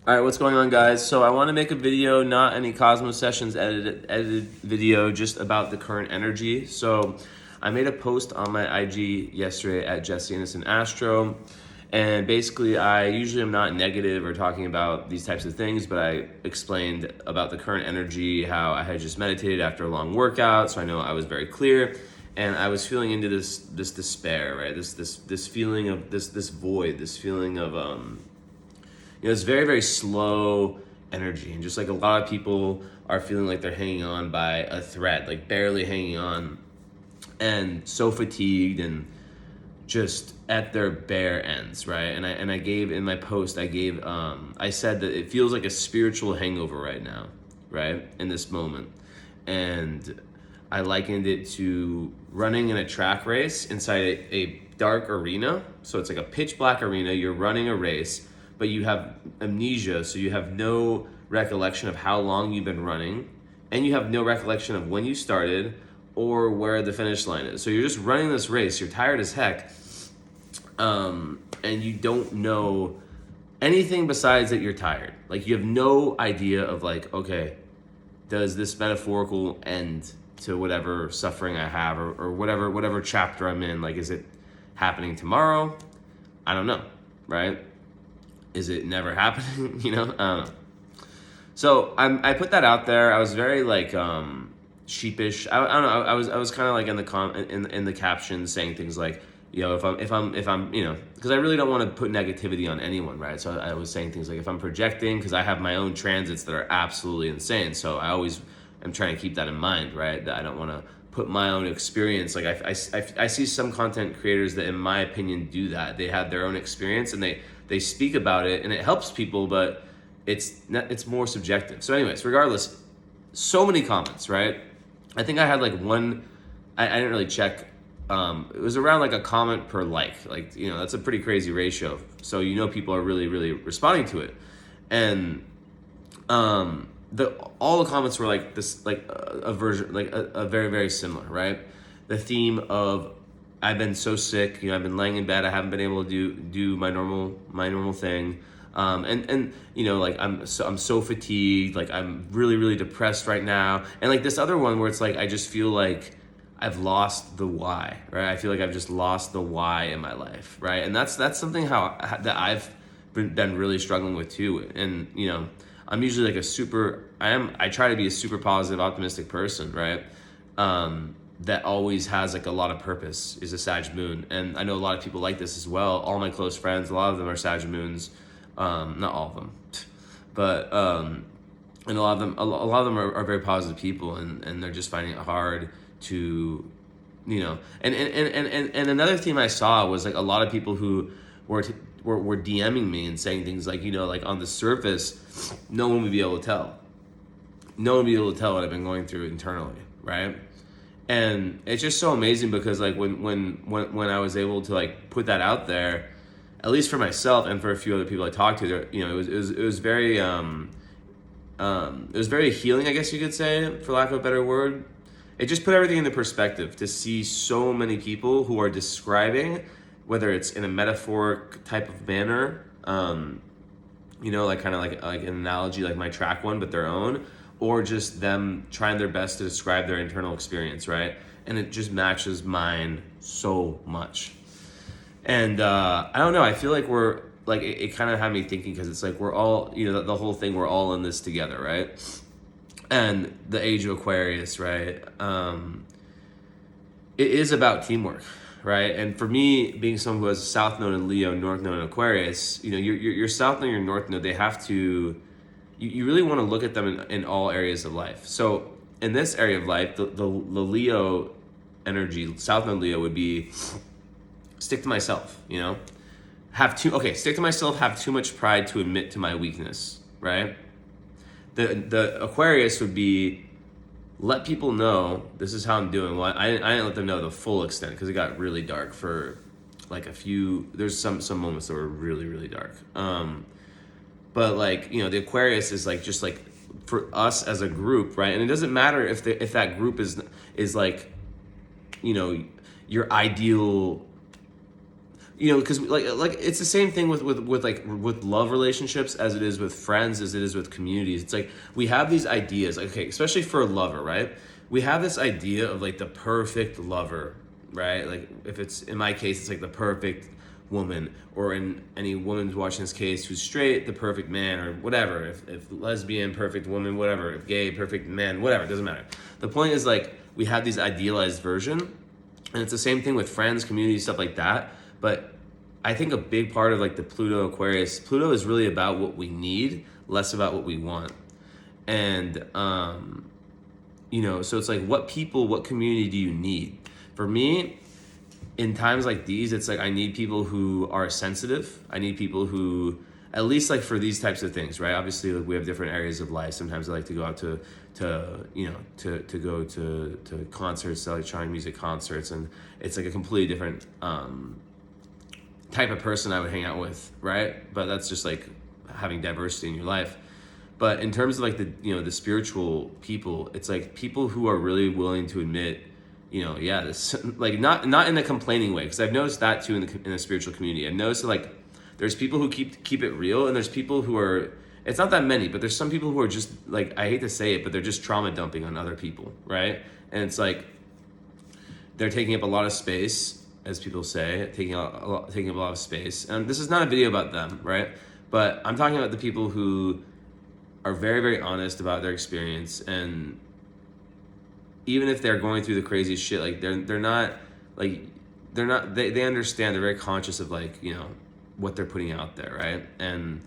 All right, what's going on, guys? So I want to make a video, not any Cosmos Sessions edited video, just about the current energy. So I made a post on my IG yesterday at Jesse Innocent Astro, and basically I usually am not negative or talking about these types of things, but I explained about the current energy, how I had just meditated after a long workout, so I know I was very clear, and I was feeling into this despair, right? This feeling of this void, this feeling of it's very, very slow energy. And just like a lot of people are feeling like they're hanging on by a thread, like barely hanging on, and so fatigued and just at their bare ends, right? And I gave, in my post, I said that it feels like a spiritual hangover right now, right? In this moment. And I likened it to running in a track race inside a dark arena. So it's like a pitch black arena, you're running a race, but you have amnesia, so you have no recollection of how long you've been running, and you have no recollection of when you started or where the finish line is. So you're just running this race, you're tired as heck, and you don't know anything besides that you're tired. Like, you have no idea of like, okay, does this metaphorical end to whatever suffering I have, or whatever chapter I'm in? Like, is it happening tomorrow? I don't know, right? Is it never happening? I don't know. So I put that out there. I was very like sheepish. I don't know. I was kind of like in the caption saying things like, if I'm because I really don't want to put negativity on anyone, right? So I was saying things like, if I'm projecting, because I have my own transits that are absolutely insane. So I always am trying to keep that in mind, right? That I don't want to put my own experience. Like I see some content creators that, in my opinion, do that. They have their own experience and they speak about it, and it helps people, but it's more subjective. So anyways, regardless, so many comments, right? I think I had like one, I didn't really check. It was around like a comment per like, that's a pretty crazy ratio. So people are really, really responding to it. And all the comments were like this, like a version, like a very, very similar, right? The theme of, I've been so sick, I've been laying in bed, I haven't been able to do my normal thing. Like I'm so fatigued, like I'm really, really depressed right now. And like this other one where it's like, I just feel like I've lost the why, right? I feel like I've just lost the why in my life, right? And that's something that I've been really struggling with too. And I'm usually like I try to be a super positive, optimistic person, right? That always has like a lot of purpose, is a Sag moon. And I know a lot of people like this as well. All my close friends, a lot of them are Sag moons. Not all of them, but and a lot of them are very positive people, and they're just finding it hard to, and another theme I saw was like a lot of people who were DMing me and saying things like, like on the surface, no one would be able to tell. No one would be able to tell what I've been going through internally, right? And it's just so amazing because like when I was able to like put that out there, at least for myself and for a few other people I talked to, it was very healing, I guess you could say, for lack of a better word. It just put everything into perspective to see so many people who are describing, whether it's in a metaphoric type of manner, like kind of like an analogy like my track one, but their own, or just them trying their best to describe their internal experience, right? And it just matches mine so much. And I don't know, I feel like we're, like, it kind of had me thinking, because it's like we're all, the whole thing, we're all in this together, right? And the age of Aquarius, right? It is about teamwork, right? And for me, being someone who has a South Node in Leo, North Node in Aquarius, your South Node and your North Node, they have to, you really want to look at them in all areas of life. So in this area of life, the Leo energy, South Node Leo, would be stick to myself, stick to myself, have too much pride to admit to my weakness, right? The Aquarius would be, let people know this is how I'm doing. Well, I didn't let them know the full extent, because it got really dark for like there's some moments that were really, really dark. But like, the Aquarius is like, just like for us as a group, right? And it doesn't matter if that group is like, your ideal, you know, because like it's the same thing with love relationships as it is with friends, as it is with communities. It's like we have these ideas, like, okay, especially for a lover, right? We have this idea of like the perfect lover, right? Like if it's, in my case, it's like the perfect woman, or in any woman's watching this case who's straight, the perfect man, or whatever. If lesbian, perfect woman, whatever. If gay, perfect man, whatever. It doesn't matter. The point is, like, we have these idealized version, and it's the same thing with friends, community, stuff like that. But I think a big part of like the Pluto Pluto is really about what we need, less about what we want. And you know, so it's like, what people, what community do you need? For me, in times like these, it's like I need people who are sensitive. I need people who, at least like for these types of things, right? Obviously, like, we have different areas of life. Sometimes I like to go out to you know, to go to concerts, to electronic music concerts, and it's like a completely different type of person I would hang out with, right? But that's just like having diversity in your life. But in terms of like the, you know, the spiritual people, it's like people who are really willing to admit, you know, yeah, this, like, not in a complaining way, because I've noticed that too in the spiritual community. I've noticed that, like, there's people who keep it real, and there's people who are, it's not that many, but there's some people who are just, like, I hate to say it, but they're just trauma dumping on other people, right? And it's like they're taking up a lot of space, as people say, taking up a lot of space. And this is not a video about them, right? But I'm talking about the people who are very, very honest about their experience, and even if they're going through the craziest shit, like they understand, they're very conscious of, like, you know, what they're putting out there, right? And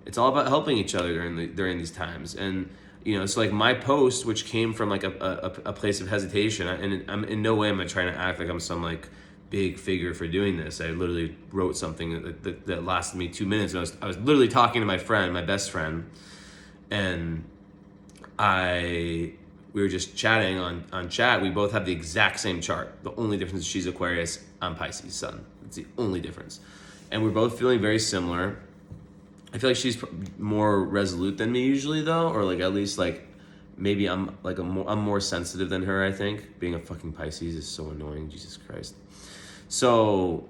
it's all about helping each other during these times. And, you know, so like my post, which came from like a place of hesitation, and I'm in no way am I trying to act like I'm some like big figure for doing this. I literally wrote something that lasted me 2 minutes. And I was literally talking to my friend, my best friend, and we were just chatting on chat. We both have the exact same chart. The only difference is she's Aquarius, I'm Pisces sun. It's the only difference. And we're both feeling very similar. I feel like she's more resolute than me usually, though, or like at least like maybe I'm more sensitive than her. I think being a fucking Pisces is so annoying. Jesus Christ. So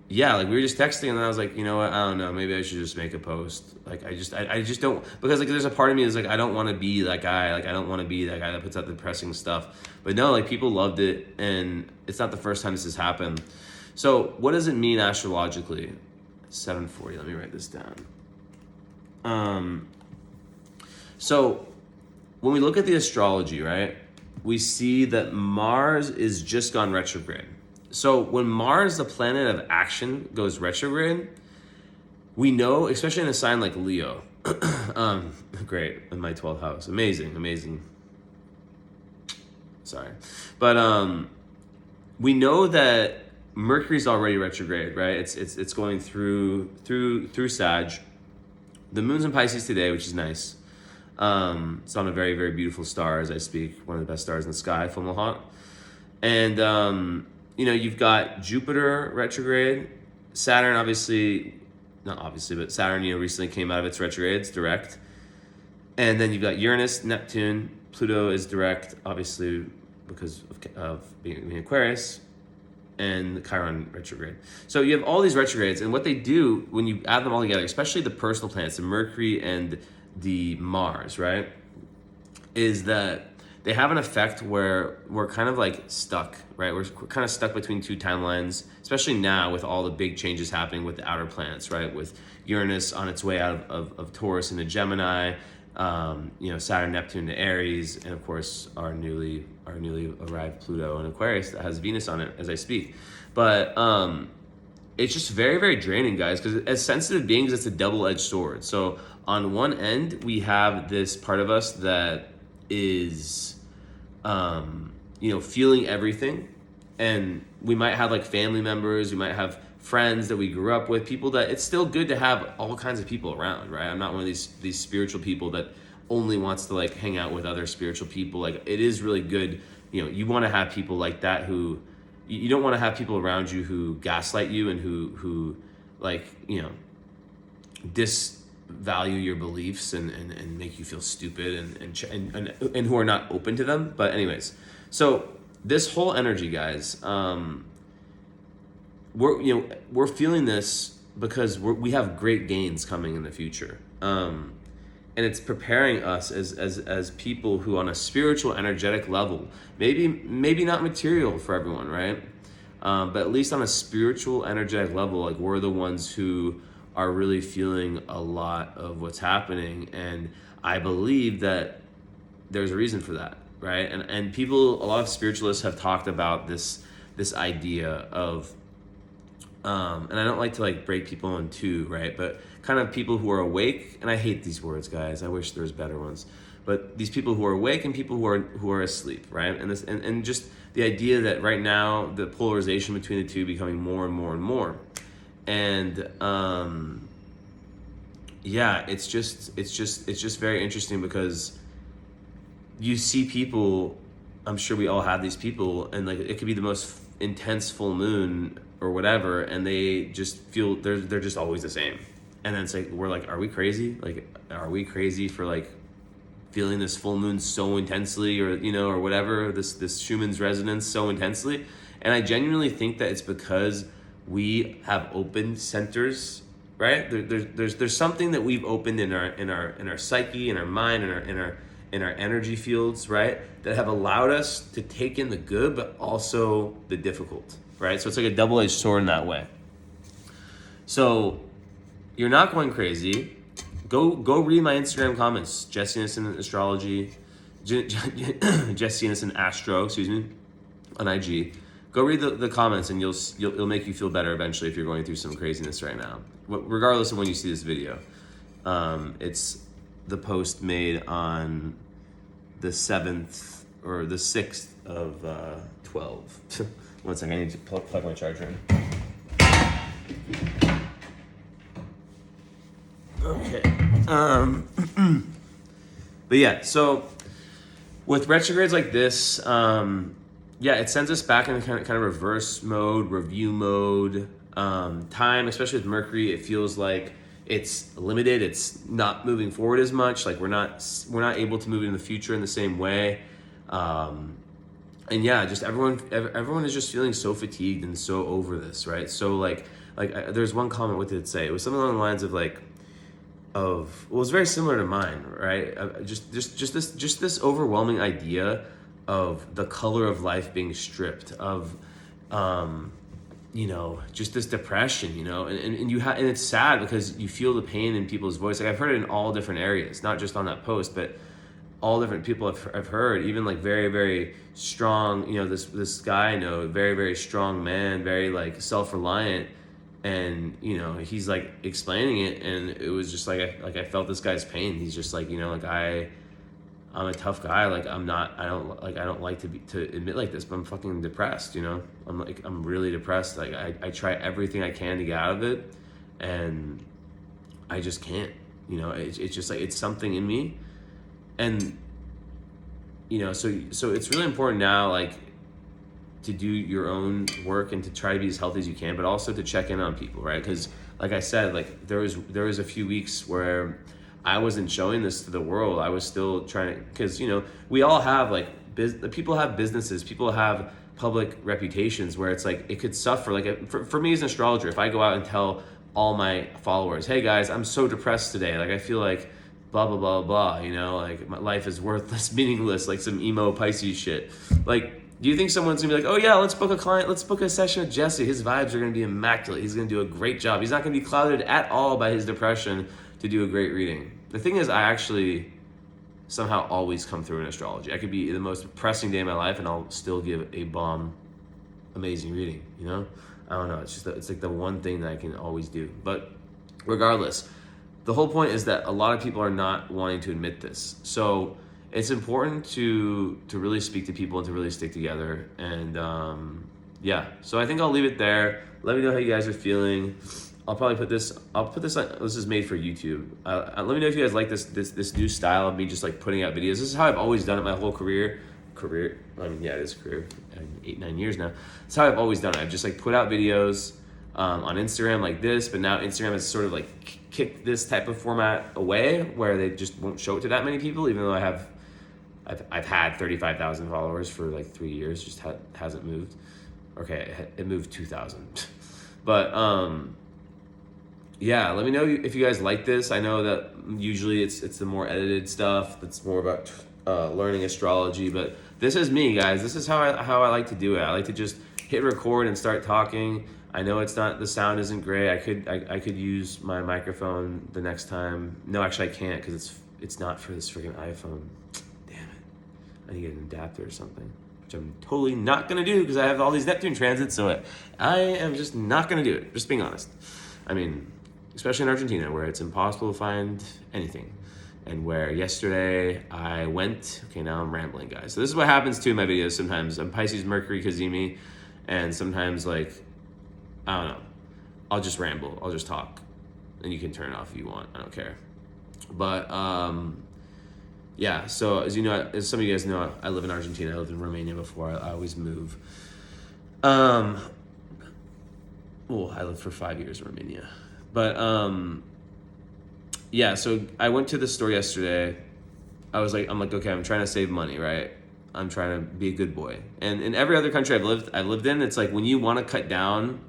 yeah, like we were just texting, and then I was like, you know what? I don't know. Maybe I should just make a post. Like I just don't, because like there's a part of me that's like, I don't want to be that guy. Like I don't want to be that guy that puts out the depressing stuff. But no, like people loved it, and it's not the first time this has happened. So what does it mean astrologically? 740. Let me write this down. So when we look at the astrology, right, we see that Mars is just gone retrograde. So when Mars, the planet of action, goes retrograde, we know, especially in a sign like Leo, great, in my 12th house, amazing. Sorry. But we know that Mercury's already retrograde, right? It's going through Sag. The moon's in Pisces today, which is nice. It's on a very, very beautiful star as I speak, one of the best stars in the sky, Fomalhaut. And you know, you've got Jupiter retrograde, Saturn not obviously, but Saturn, you know, recently came out of its retrogrades direct. And then you've got Uranus, Neptune, Pluto is direct, obviously, because of being Aquarius, and Chiron retrograde. So you have all these retrogrades, and what they do when you add them all together, especially the personal planets, the Mercury and the Mars, right, is that they have an effect where we're kind of like stuck, right? We're kind of stuck between two timelines, especially now with all the big changes happening with the outer planets, right? With Uranus on its way out of Taurus into Gemini, you know, Saturn, Neptune to Aries, and of course our newly arrived Pluto in Aquarius that has Venus on it as I speak. But it's just very, very draining, guys, because as sensitive beings, it's a double-edged sword. So on one end, we have this part of us that is, you know, feeling everything. And we might have like family members, we might have friends that we grew up with, people that it's still good to have all kinds of people around, right? I'm not one of these spiritual people that only wants to like hang out with other spiritual people. Like it is really good, you know, you want to have people like that who, you don't want to have people around you who gaslight you and who like, you know, disvalue your beliefs and make you feel stupid and who are not open to them. But anyways, so this whole energy, guys, we're feeling this because we have great gains coming in the future. And it's preparing us as people who, on a spiritual, energetic level, maybe not material for everyone, right? But at least on a spiritual, energetic level, like, we're the ones who are really feeling a lot of what's happening. And I believe that there's a reason for that, right? And people, a lot of spiritualists have talked about this idea of, and I don't like to like break people in two, right? But kind of people who are awake, and I hate these words, guys. I wish there was better ones. But these people who are awake and people who are asleep, right? And just the idea that right now the polarization between the two becoming more and more and more. And yeah, it's just very interesting because you see people, I'm sure we all have these people, and like it could be the most intense full moon or whatever, and they just feel they're just always the same. And then it's like, we're like, are we crazy? Like, are we crazy for like feeling this full moon so intensely, or or whatever, this Schumann's resonance so intensely? And I genuinely think that it's because we have opened centers, right? There's something that we've opened in our psyche, in our mind, in our energy fields, right? That have allowed us to take in the good, but also the difficult, right? So it's like a double-edged sword in that way. So you're not going crazy. Go read my Instagram comments, Jesse Innocent Astrology, Jesse Innocent Astro, on IG. Go read the comments, and it'll make you feel better eventually if you're going through some craziness right now, regardless of when you see this video. It's the post made on the 7th or the 6th of 12. One second, I need to plug my charger in. Okay. But yeah, so with retrogrades like this, yeah, it sends us back in kind of reverse mode, review mode. Time, especially with Mercury, it feels like it's limited. It's not moving forward as much. Like we're not able to move in the future in the same way. And yeah, just everyone is just feeling so fatigued and so over this, right? So like there's one comment. What did it say? It was something along the lines of well, it was very similar to mine, right? Just this overwhelming idea of the color of life being stripped of, just this depression, and it's sad because you feel the pain in people's voice. Like I've heard it in all different areas, not just on that post, but all different people I've heard, even like very, very strong, this guy I know, very, very strong man, very like self-reliant. And, he's like explaining it, and it was just like, I felt this guy's pain. He's just like, I'm a tough guy. Like I don't like to admit like this, but I'm fucking depressed, I'm really depressed. Like I try everything I can to get out of it, and I just can't, it's just like, it's something in me. And, so it's really important now, like, to do your own work and to try to be as healthy as you can, but also to check in on people, right? Because like I said, like there was a few weeks where I wasn't showing this to the world. I was still trying to, because we all have like people have businesses, people have public reputations where it's like it could suffer. Like for me as an astrologer, if I go out and tell all my followers, hey guys, I'm so depressed today, like I feel like blah blah blah blah, like my life is worthless, meaningless, like some emo Pisces shit, like, do you think someone's gonna be like, oh yeah, let's book a session with Jesse, his vibes are gonna be immaculate, he's gonna do a great job, he's not gonna be clouded at all by his depression to do a great reading? The thing is, I actually somehow always come through in astrology. I could be the most depressing day of my life and I'll still give a bomb, amazing reading, I don't know, it's like the one thing that I can always do. But regardless, the whole point is that a lot of people are not wanting to admit this. So it's important to really speak to people and to really stick together. And yeah, so I think I'll leave it there. Let me know how you guys are feeling. I'll put this on, this is made for YouTube. Let me know if you guys like this new style of me just like putting out videos. This is how I've always done it my whole career. I mean, yeah, it is a career, 8-9 years now. That's how I've always done it. I've just like put out videos on Instagram like this, but now Instagram has sort of like kicked this type of format away where they just won't show it to that many people, even though I've had 35,000 followers for like 3 years, just hasn't moved. Okay, it moved 2,000. But yeah, let me know if you guys like this. I know that usually it's the more edited stuff that's more about learning astrology, but this is me, guys. This is how I like to do it. I like to just hit record and start talking. I know the sound isn't great. I could use my microphone the next time. No, actually I can't, because it's not for this freaking iPhone. Damn it. I need to get an adapter or something, which I'm totally not gonna do because I have all these Neptune transits, so I am just not gonna do it, just being honest. I mean, especially in Argentina, where it's impossible to find anything. And where yesterday I went, okay, now I'm rambling, guys. So this is what happens too in my videos sometimes. I'm Pisces, Mercury, Kazemi, and sometimes, like, I don't know, I'll just ramble, I'll just talk, and you can turn it off if you want, I don't care. But yeah, so as you know, as some of you guys know, I live in Argentina. I lived in Romania before. I always move. Well, I lived for 5 years in Romania. But yeah, so I went to the store yesterday. I'm like, okay, I'm trying to save money, right? I'm trying to be a good boy. And in every other country I've lived in, it's like when you want to cut down,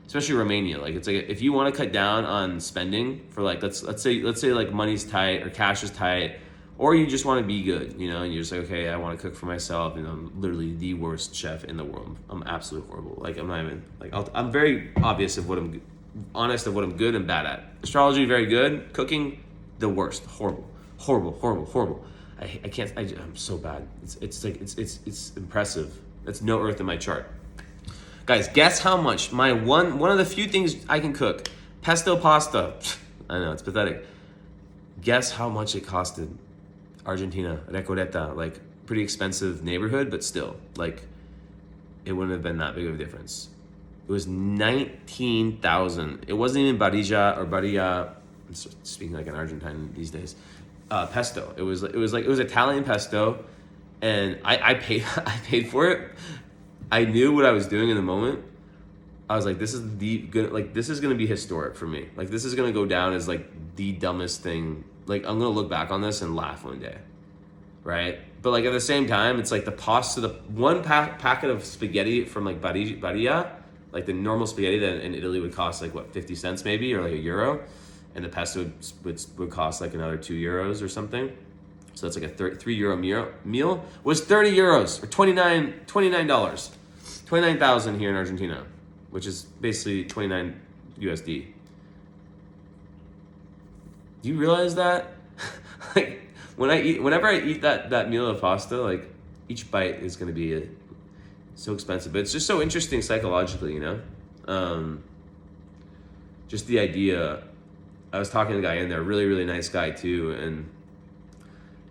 especially Romania, like it's like if you want to cut down on spending for, like, let's say like money's tight or cash is tight, or you just want to be good, you know, and you're just like, okay, I want to cook for myself, and I'm literally the worst chef in the world. I'm absolutely horrible. Like, I'm not even, like, I'm very obvious of what I'm honest of what I'm good and bad at. Astrology, very good. Cooking, the worst. Horrible. I can't. I'm so bad. It's impressive. That's no earth in my chart. Guys, guess how much my one of the few things I can cook, pesto pasta. I know, it's pathetic. Guess how much it costed. Argentina, Retrogrades, like, pretty expensive neighborhood, but still, like, it wouldn't have been that big of a difference. It was 19,000. It wasn't even barilla. I'm speaking like an Argentine these days. Pesto. It was Italian pesto, and I paid for it. I knew what I was doing in the moment. I was like, this is gonna be historic for me. Like, this is gonna go down as, like, the dumbest thing. Like, I'm gonna look back on this and laugh one day, right? But, like, at the same time, it's like the pasta, the one packet of spaghetti from, like, barilla, like the normal spaghetti that in Italy would cost, like, what, 50 cents maybe, or like €1, and the pesto would cost like another €2 or something. So that's like a €3 meal was €30 or $29, 29,000 here in Argentina, which is basically 29 USD. Do you realize that? Like, whenever I eat that meal of pasta, like, each bite is gonna be so expensive, but it's just so interesting psychologically, you know? Just the idea. I was talking to a guy in there, really, really nice guy too, and,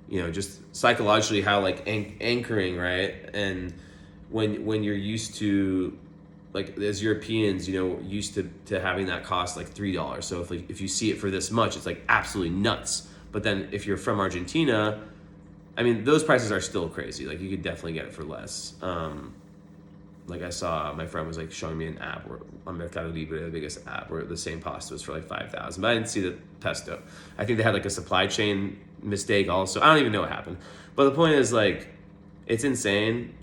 you know, just psychologically how, like, anchoring, right? And when you're used to, like, as Europeans, you know, used to having that cost like $3. So if you see it for this much, it's like absolutely nuts. But then if you're from Argentina, I mean, those prices are still crazy. Like, you could definitely get it for less. Like, I saw my friend was, like, showing me an app where on Mercado Libre, the biggest app, where the same pasta was for like 5,000. But I didn't see the pesto. I think they had like a supply chain mistake also. I don't even know what happened. But the point is, like, it's insane.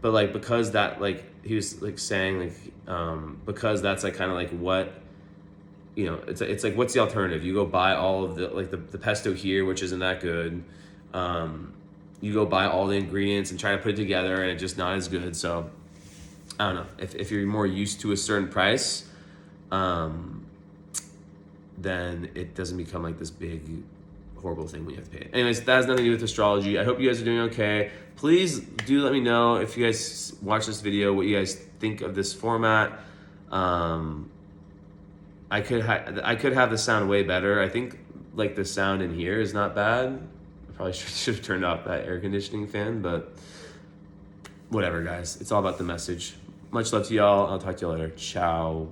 But, like, because that, like, he was, like, saying, like, because that's, like, kind of like what, you know, it's like, what's the alternative? You go buy all of the, like, the pesto here, which isn't that good. You go buy all the ingredients and try to put it together, and it's just not as good. So I don't know, if you're more used to a certain price, then it doesn't become like this big horrible thing when you have to pay it. Anyways, that has nothing to do with astrology. I hope you guys are doing okay. Please do let me know, if you guys watch this video, what you guys think of this format. I could have the sound way better. I think, like, the sound in here is not bad. I probably should have turned off that air conditioning fan, but whatever, guys. It's all about the message. Much love to y'all. I'll talk to y'all later. Ciao.